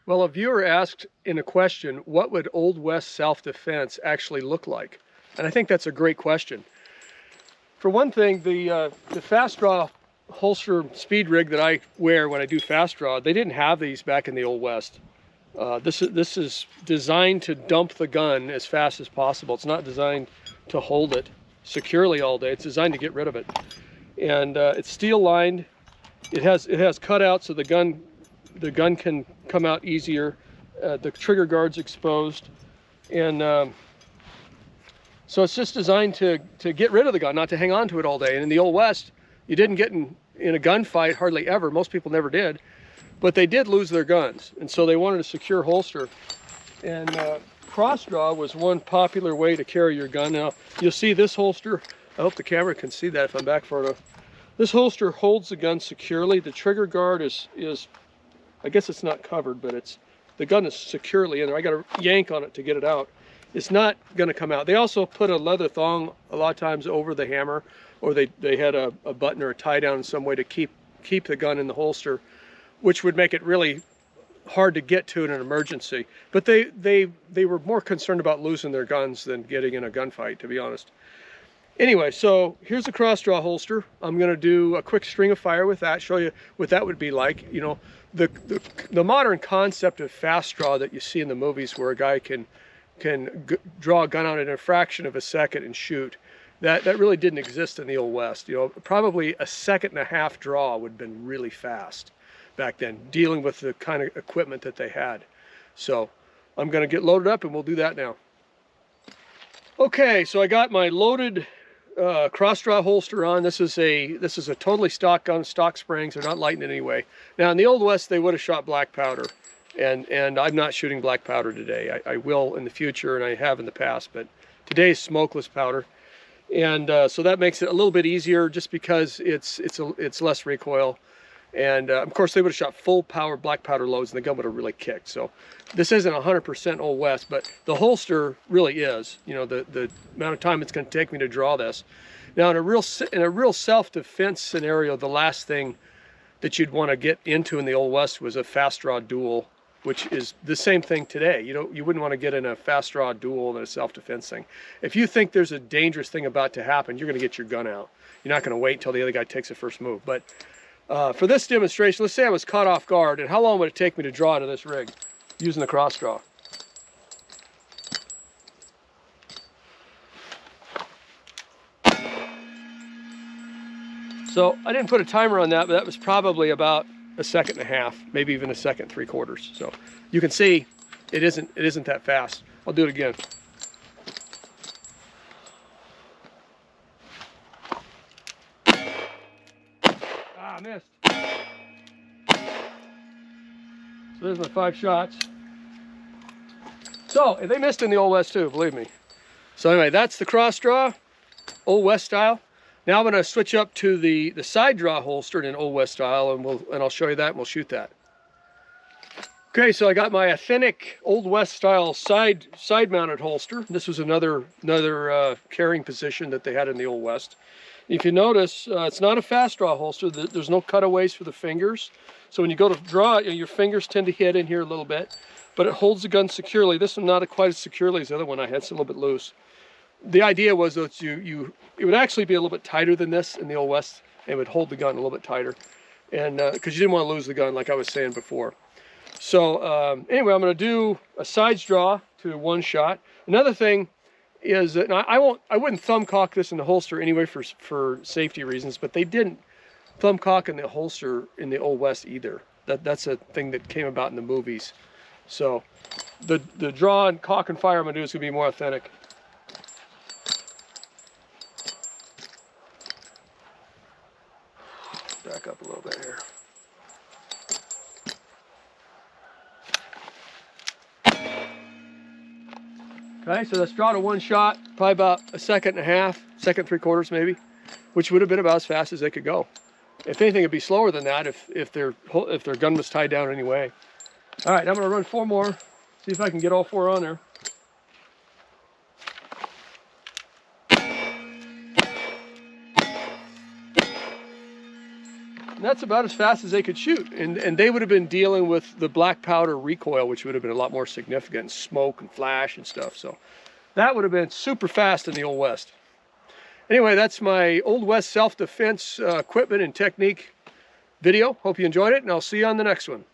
Well, a viewer asked in a question, what would Old West self-defense actually look like? And I think that's a great question. For one thing, the fast draw holster speed rig that I wear when I do fast draw, they didn't have these back in the Old West. This is designed to dump the gun as fast as possible. It's not designed to hold it securely all day. It's designed to get rid of it. And it's steel lined. It has cutouts so the gun can come out easier. The trigger guard's exposed, and so it's just designed to get rid of the gun, not to hang on to it all day. And in the Old West, you didn't get in a gunfight hardly ever. Most people never did, but they did lose their guns, and so they wanted a secure holster. And cross draw was one popular way to carry your gun. Now you'll see this holster. I hope the camera can see that if I'm back far enough. This holster holds the gun securely. The trigger guard is I guess it's not covered, but the gun is securely in there. I got to yank on it to get it out. It's not going to come out. They also put a leather thong a lot of times over the hammer, or they had a button or a tie down in some way to keep the gun in the holster, which would make it really hard to get to in an emergency. But they were more concerned about losing their guns than getting in a gunfight, to be honest. Anyway, so here's a cross draw holster. I'm going to do a quick string of fire with that, show you what that would be like. You know, the modern concept of fast draw that you see in the movies, where a guy can draw a gun out in a fraction of a second and shoot, that really didn't exist in the Old West. You know, probably a second and a half draw would have been really fast back then, dealing with the kind of equipment that they had. So I'm going to get loaded up, and we'll do that now. Okay, so I got my loaded cross draw holster on. This is a totally stock gun, stock springs. They're not lighting in any way. Now in the Old West, they would have shot black powder, and I'm not shooting black powder today. I will in the future, and I have in the past, but today's smokeless powder, and so that makes it a little bit easier, just because it's less recoil. And of course, they would have shot full power black powder loads, and the gun would have really kicked. So this isn't 100% Old West, but the holster really is. You know, the amount of time it's going to take me to draw this. Now, in a real self-defense scenario, the last thing that you'd want to get into in the Old West was a fast draw duel, which is the same thing today. You wouldn't want to get in a fast draw duel than a self-defense thing. If you think there's a dangerous thing about to happen, you're going to get your gun out. You're not going to wait until the other guy takes the first move. But for this demonstration, let's say I was caught off guard, and how long would it take me to draw to this rig using the cross draw? So I didn't put a timer on that, but that was probably about a second and a half, maybe even a second 3/4. So you can see it isn't that fast. I'll do it again. Ah, missed. So there's my 5 shots. So they missed in the Old West too, believe me. So anyway, that's the cross draw, Old West style. Now I'm going to switch up to the side draw holster in Old West style, and I'll show you that, and we'll shoot that. Okay, so I got my authentic Old West style side mounted holster. This was another carrying position that they had in the Old West. If you notice, it's not a fast draw holster. There's no cutaways for the fingers. So when you go to draw, your fingers tend to hit in here a little bit, but it holds the gun securely. This one not quite as securely as the other one I had. It's a little bit loose. The idea was that it would actually be a little bit tighter than this in the Old West, and it would hold the gun a little bit tighter, and because you didn't want to lose the gun, like I was saying before. So anyway, I'm going to do a sides draw to 1 shot. Another thing is that I wouldn't thumb cock this in the holster anyway for safety reasons, but they didn't thumb cock in the holster in the Old West either. That's a thing that came about in the movies. So the draw and cock and fire I'm going to do is going to be more authentic. Back up a little bit here. Okay, so let's draw to 1 shot, probably about a second and a half, second 3/4 maybe, which would have been about as fast as they could go. If anything, it'd be slower than that if their gun was tied down anyway. All right, I'm going to run 4 more, see if I can get all 4 on there. that's about as fast as they could shoot. And they would have been dealing with the black powder recoil, which would have been a lot more significant, smoke and flash and stuff. So that would have been super fast in the Old West. Anyway, that's my Old West self-defense equipment and technique video. Hope you enjoyed it, and I'll see you on the next one.